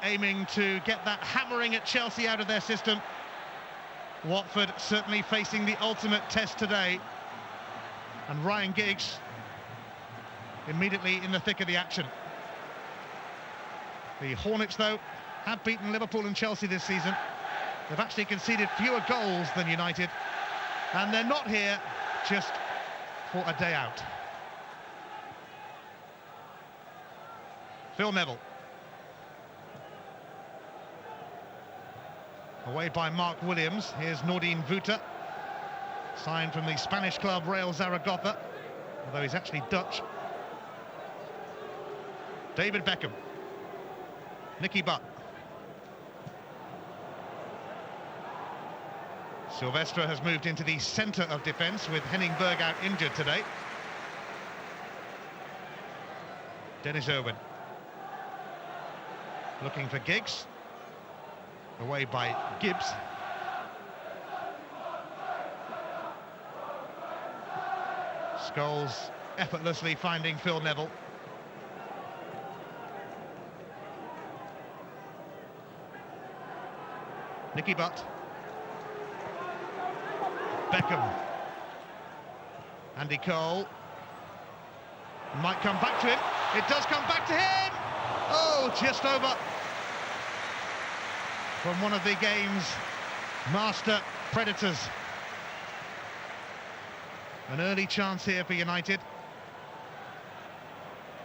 aiming to get that hammering at Chelsea out of their system. Watford certainly facing the ultimate test today. And Ryan Giggs immediately in the thick of the action. The Hornets, though, have beaten Liverpool and Chelsea this season. They've actually conceded fewer goals than United. And they're not here just for a day out. Phil Neville. Away by Mark Williams. Here's Nordin Vuta, signed from the Spanish club Real Zaragoza, although he's actually Dutch. David Beckham. Nicky Butt. Silvestre has moved into the centre of defence with Henning Berg out injured today. Dennis Irwin. Looking for Giggs. Away by Gibbs. Scholes effortlessly finding Phil Neville. Nicky Butt. Beckham. Andy Cole. Might come back to him. It does come back to him! Oh, just over. From one of the game's master predators. An early chance here for United.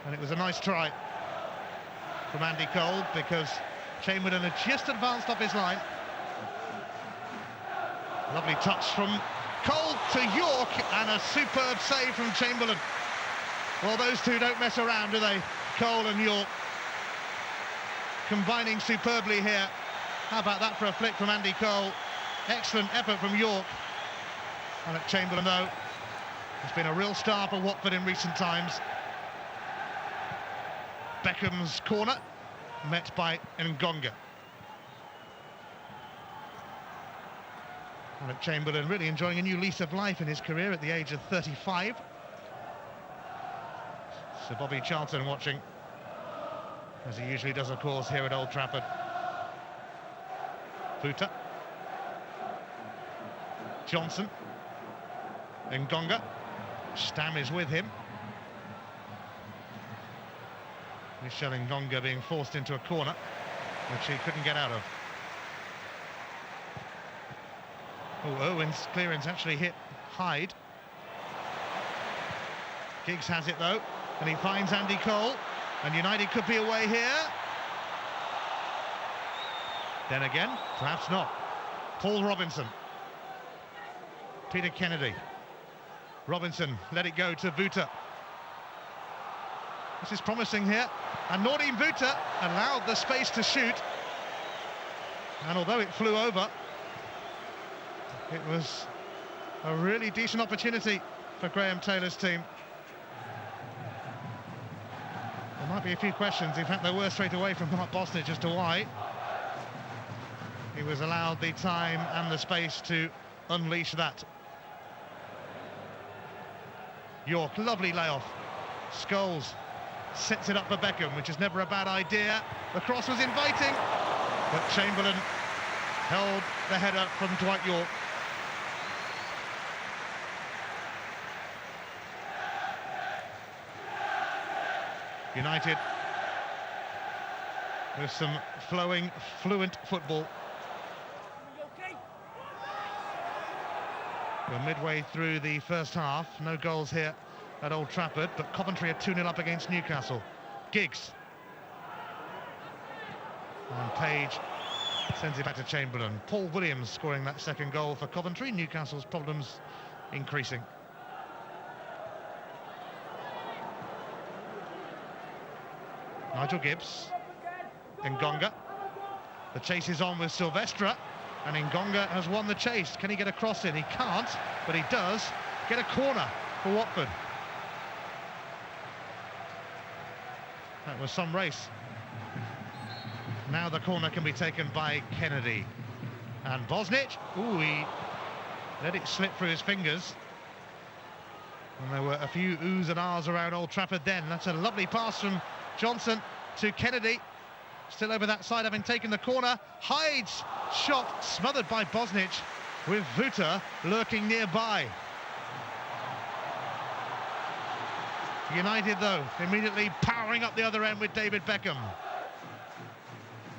And it was a nice try from Andy Cole, because Chamberlain had just advanced up his line. Lovely touch from Cole to Yorke, and a superb save from Chamberlain. Well, those two don't mess around, do they? Cole and Yorke combining superbly here. How about that for a flick from Andy Cole? Excellent effort from Yorke. And at Chamberlain, though, has been a real star for Watford in recent times. Beckham's corner, met by Ngonga. Alec Chamberlain really enjoying a new lease of life in his career at the age of 35. Sir Bobby Charlton watching, as he usually does, of course, here at Old Trafford. Vuta. Johnson. Ngonga. Stam is with him. Michel Ngonga being forced into a corner, which he couldn't get out of. Oh, Owen's clearance actually hit Hyde. Giggs has it, though, and he finds Andy Cole, and United could be away here. Then again, perhaps not. Paul Robinson. Peter Kennedy. Robinson let it go to Vuta. This is promising here, and Nordin Vuta allowed the space to shoot, and although it flew over, it was a really decent opportunity for Graham Taylor's team. There might be a few questions, in fact there were straight away from Mark Bosnich as to why he was allowed the time and the space to unleash that. Yorke, lovely layoff. Scholes sets it up for Beckham, which is never a bad idea. The cross was inviting, but Chamberlain held the header from Dwight Yorke. United with some flowing, fluent football. We're midway through the first half, no goals here at Old Trafford, but Coventry are 2-0 up against Newcastle. Giggs. And Page sends it back to Chamberlain. Paul Williams scoring that second goal for Coventry. Newcastle's problems increasing. Nigel Gibbs. Ngonga. The chase is on with Silvestre, and Ngonga has won the chase. Can he get a cross in? He can't, but he does get a corner for Watford. That was some race. Now the corner can be taken by Kennedy. And Bosnich, ooh, he let it slip through his fingers. And there were a few oohs and ahs around Old Trafford then. That's a lovely pass from Johnson to Kennedy. Still over that side, having taken the corner. Hyde's shot smothered by Bosnich, with Vuta lurking nearby. United, though, immediately powering up the other end with David Beckham.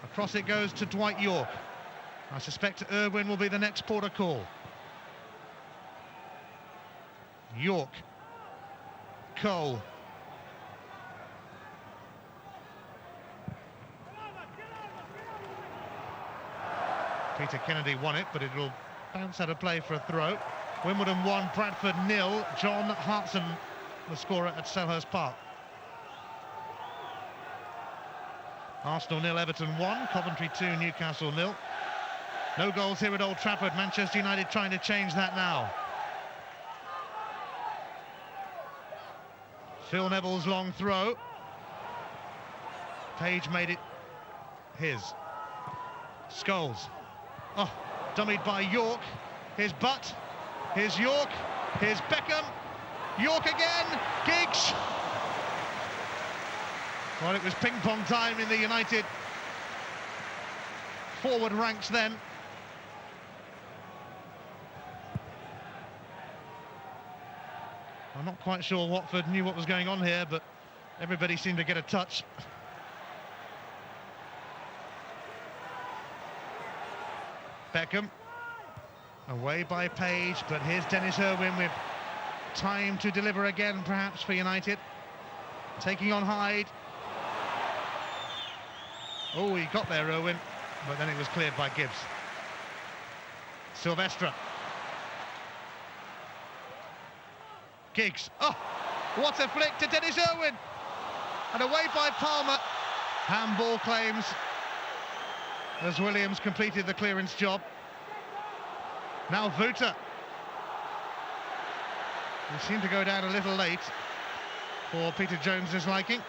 Across it goes to Dwight Yorke. I suspect Irwin will be the next port of call. Yorke. Cole. Peter Kennedy won it, but it'll bounce out of play for a throw. Wimbledon 1, Bradford 0. John Hartson, the scorer at Selhurst Park. Arsenal 0, Everton 1. Coventry 2, Newcastle 0. No goals here at Old Trafford. Manchester United trying to change that now. Phil Neville's long throw. Page made it his. Scholes. Oh, dummied by Yorke. Here's Butt. Here's Yorke. Here's Beckham. Yorke again. Giggs. Well, it was ping-pong time in the United forward ranks then. I'm not quite sure Watford knew what was going on here, but everybody seemed to get a touch. Beckham, away by Page, but here's Dennis Irwin with time to deliver again, perhaps, for United. Taking on Hyde. Oh, he got there, Irwin, but then it was cleared by Gibbs. Silvestre. Giggs. Oh, what a flick to Dennis Irwin. And away by Palmer. Handball claims as Williams completed the clearance job. Now Vuta. He seemed to go down a little late for Peter Jones's liking.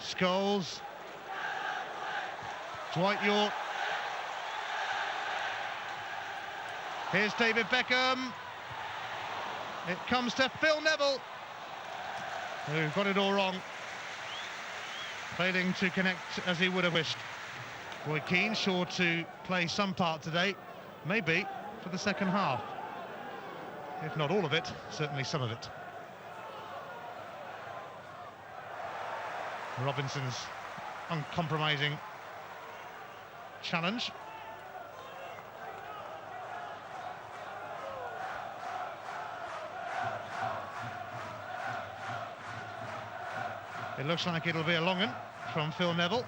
Scholes. Dwight Yorke. Here's David Beckham. It comes to Phil Neville, who got it all wrong, failing to connect as he would have wished. Roy Keane sure to play some part today, maybe for the second half. If not all of it, certainly some of it. Robinson's uncompromising challenge. It looks like it'll be a long one from Phil Neville.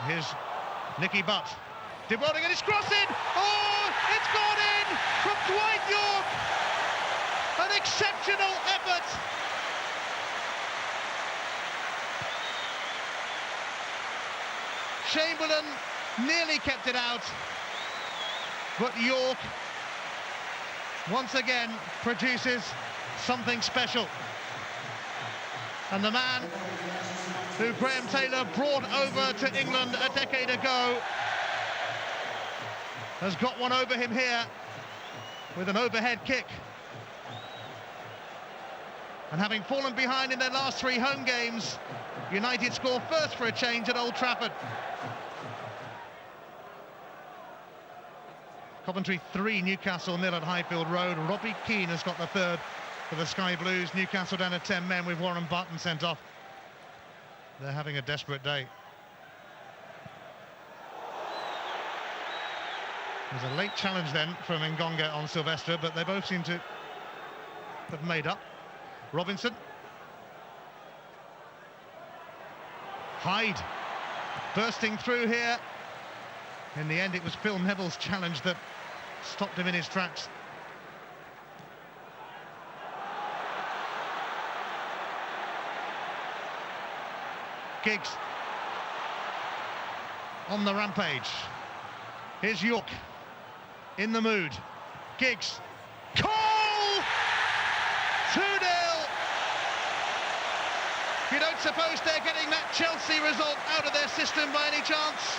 Here's Nicky Butt. De Bruyne and it's crossed in! Oh, it's gone in from Dwight Yorke! An exceptional effort! Chamberlain nearly kept it out, but Yorke once again produces something special. And the man who Graham Taylor brought over to England a decade ago has got one over him here with an overhead kick. And having fallen behind in their last 3 home games, United score first for a change at Old Trafford. Coventry 3, Newcastle 0 at Highfield Road. Robbie Keane has got the third for the Sky Blues. Newcastle down to 10 men with Warren Barton sent off. They're having a desperate day. There's a late challenge then from Ngonga on Silvestre, but they both seem to have made up. Robinson. Hyde bursting through here. In the end, it was Phil Neville's challenge that stopped him in his tracks. Giggs on the rampage. Here's Yorke in the mood. Giggs. Cole! 2-0! You don't suppose they're getting that Chelsea result out of their system by any chance?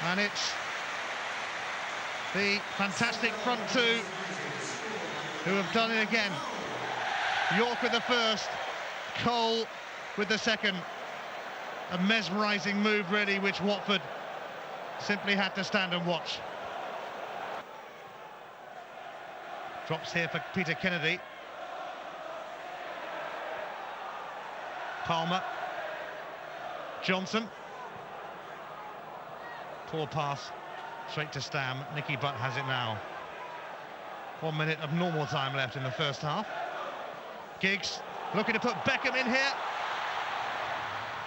And it's The fantastic front two who have done it again. Yorke with the first, Cole with the second. A mesmerising move, really, which Watford simply had to stand and watch. Drops here for Peter Kennedy. Palmer. Johnson. Poor pass. Straight to Stam. Nicky Butt has it now. 1 minute of normal time left in the first half. Giggs looking to put Beckham in here.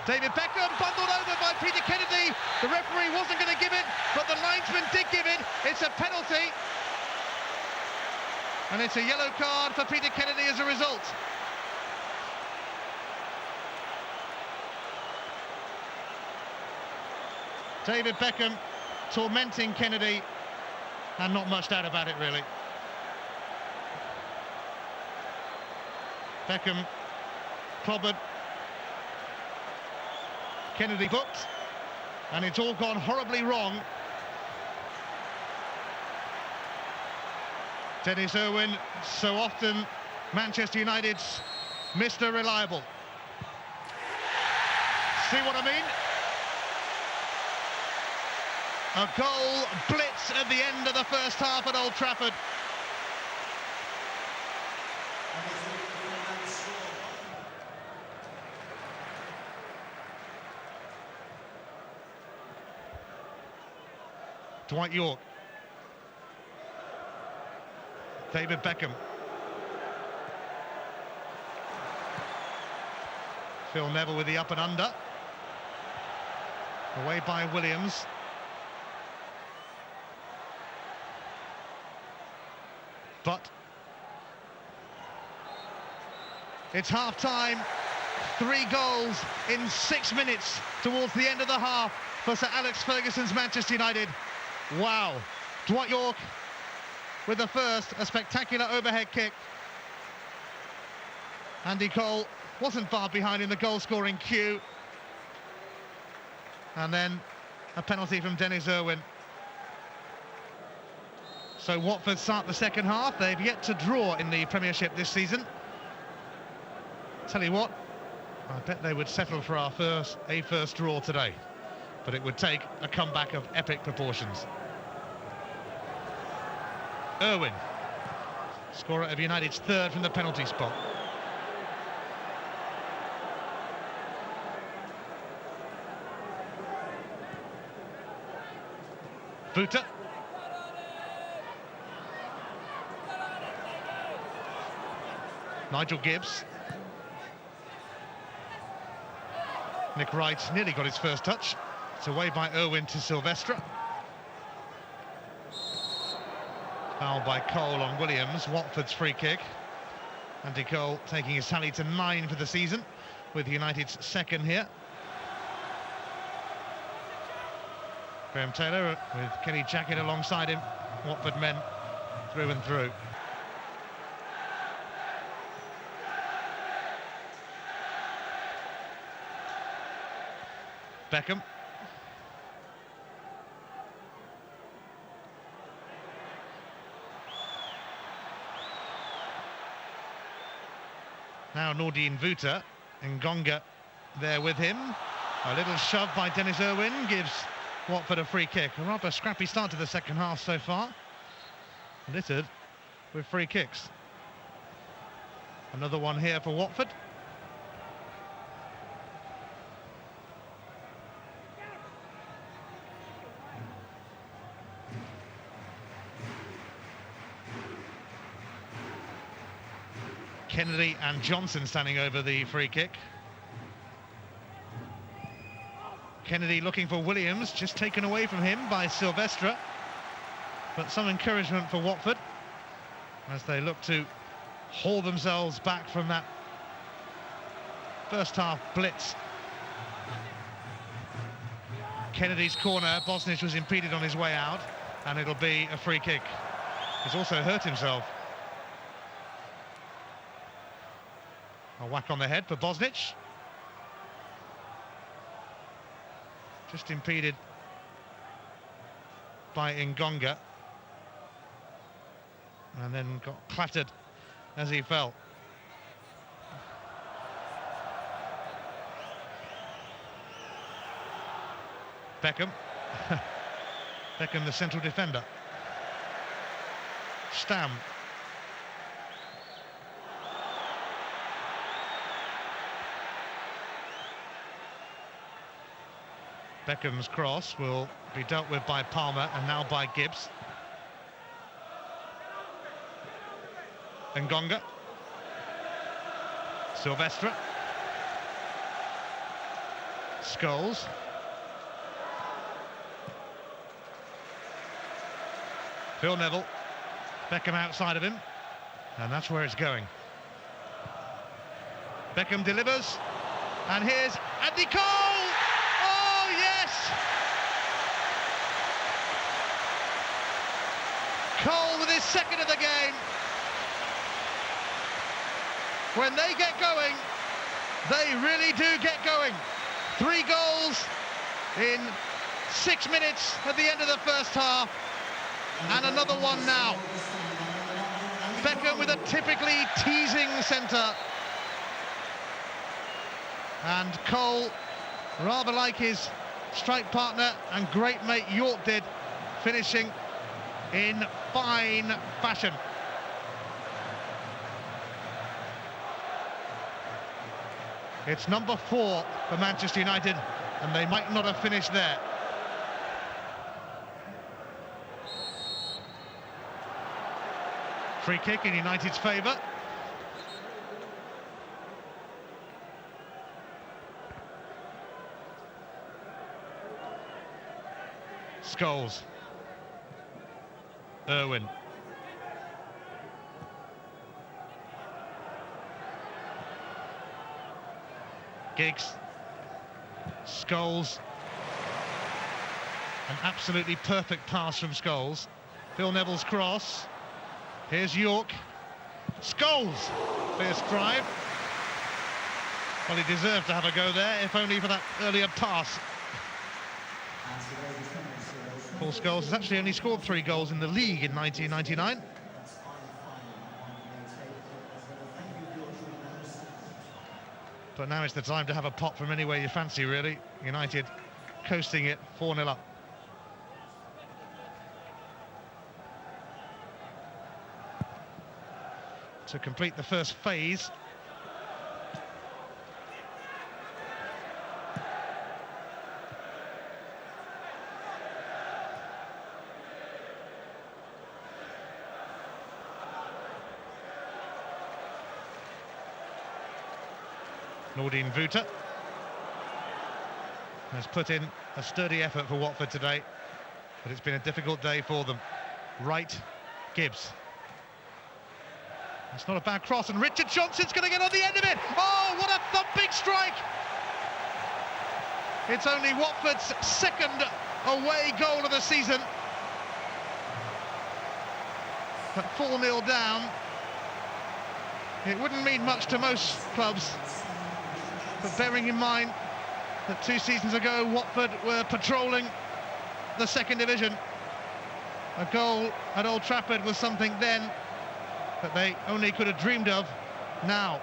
David Beckham bundled over by Peter Kennedy. The referee wasn't going to give it, but the linesman did give it. It's a penalty. And it's a yellow card for Peter Kennedy as a result. David Beckham tormenting Kennedy, and not much doubt about it, really. Beckham clobbered. Kennedy booked, and it's all gone horribly wrong. Dennis Irwin, so often Manchester United's Mr. Reliable. See what I mean? A goal blitz at the end of the first half at Old Trafford. Dwight Yorke. David Beckham. Phil Neville with the up and under. Away by Williams. But it's half-time. 3 goals in 6 minutes towards the end of the half for Sir Alex Ferguson's Manchester United. Wow. Dwight Yorke with the first, a spectacular overhead kick. Andy Cole wasn't far behind in the goal-scoring queue. And then a penalty from Dennis Irwin. So Watford start the second half. They've yet to draw in the Premiership this season. Tell you what, I bet they would settle for a first draw today. But it would take a comeback of epic proportions. Irwin, scorer of United's third from the penalty spot. Vuta. Nigel Gibbs. Nick Wright nearly got his first touch. It's away by Irwin to Silvestre. Foul by Cole on Williams. Watford's free kick. Andy Cole taking his tally to 9 for the season, with United's second here. Graham Taylor with Kenny Jackett alongside him. Watford men through and through. Beckham. Now Nordin Vuta, and Ngonga there with him. A little shove by Dennis Irwin gives Watford a free kick. A rather scrappy start to the second half so far, littered with free kicks. Another one here for Watford. Kennedy and Johnson standing over the free kick. Kennedy looking for Williams, just taken away from him by Silvestre. But some encouragement for Watford as they look to haul themselves back from that first half blitz. Kennedy's corner, Bosnich was impeded on his way out, and it'll be a free kick. He's also hurt himself. A whack on the head for Bosnich. Just impeded by Ngonga. and then got clattered as he fell. Beckham. Beckham, the central defender. Stam. Beckham's cross will be dealt with by Palmer and now by Gibbs. Ngonga. Silvestre. Scholes. Phil Neville. Beckham outside of him, and that's where it's going. Beckham delivers, and here's Andy Cole! Oh, yes! Cole with his second of the game. When they get going, they really do get going. 3 goals in 6 minutes at the end of the first half. And another one now. Beckham with a typically teasing centre. And Cole, rather like his strike partner and great mate Yorke did, finishing in fine fashion. It's number 4 for Manchester United, and they might not have finished there. Free kick in United's favour. Scholes. Irwin. Giggs. Scholes. An absolutely perfect pass from Scholes. Phil Neville's cross. Here's Yorke. Scholes! Fierce drive. Well, he deserved to have a go there, if only for that earlier pass. Paul Scholes has actually only scored 3 goals in the league in 1999. But now it's the time to have a pop from anywhere you fancy, really. United coasting it 4-0 up. To complete the first phase. Nordin Vuta has put in a sturdy effort for Watford today, but it's been a difficult day for them. Right, Gibbs. It's not a bad cross, and Richard Johnson's going to get on the end of it. Oh, what a thumping strike! It's only Watford's second away goal of the season. At 4-0 down, it wouldn't mean much to most clubs, but bearing in mind that 2 seasons ago Watford were patrolling the second division, a goal at Old Trafford was something then that they only could have dreamed of now.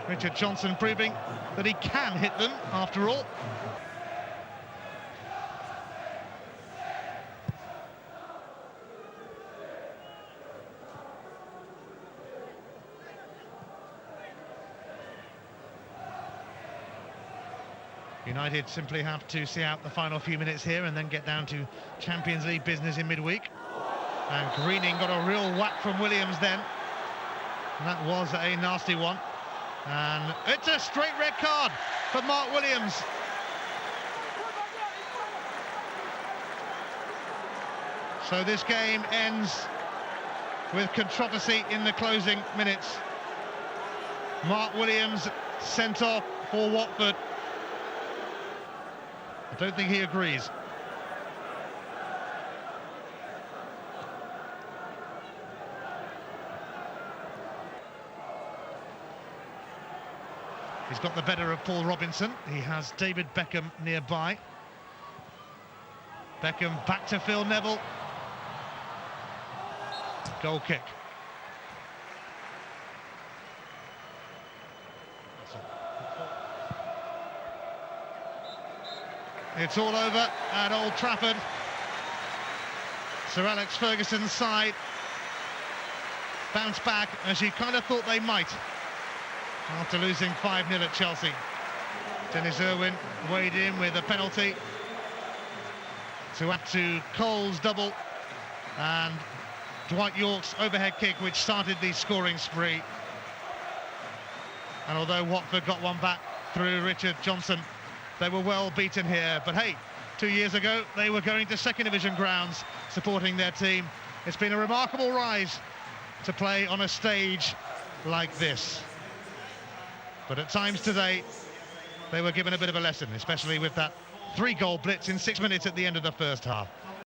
Richard Johnson proving that he can hit them after all. United simply have to see out the final few minutes here and then get down to Champions League business in midweek. And Greening got a real whack from Williams then. And that was a nasty one. And it's a straight red card for Mark Williams. So this game ends with controversy in the closing minutes. Mark Williams sent off for Watford. I don't think he agrees. He's got the better of Paul Robinson. He has David Beckham nearby. Beckham back to Phil Neville. Goal kick. It's all over at Old Trafford. Sir Alex Ferguson's side bounced back as you kind of thought they might after losing 5-0 at Chelsea. Dennis Irwin weighed in with a penalty to add to Cole's double and Dwight Yorke's overhead kick, which started the scoring spree. And although Watford got one back through Richard Johnson, they were well beaten here. But hey, 2 years ago they were going to second division grounds supporting their team. It's been a remarkable rise to play on a stage like this. But at times today they were given a bit of a lesson, especially with that 3-goal blitz in 6 minutes at the end of the first half.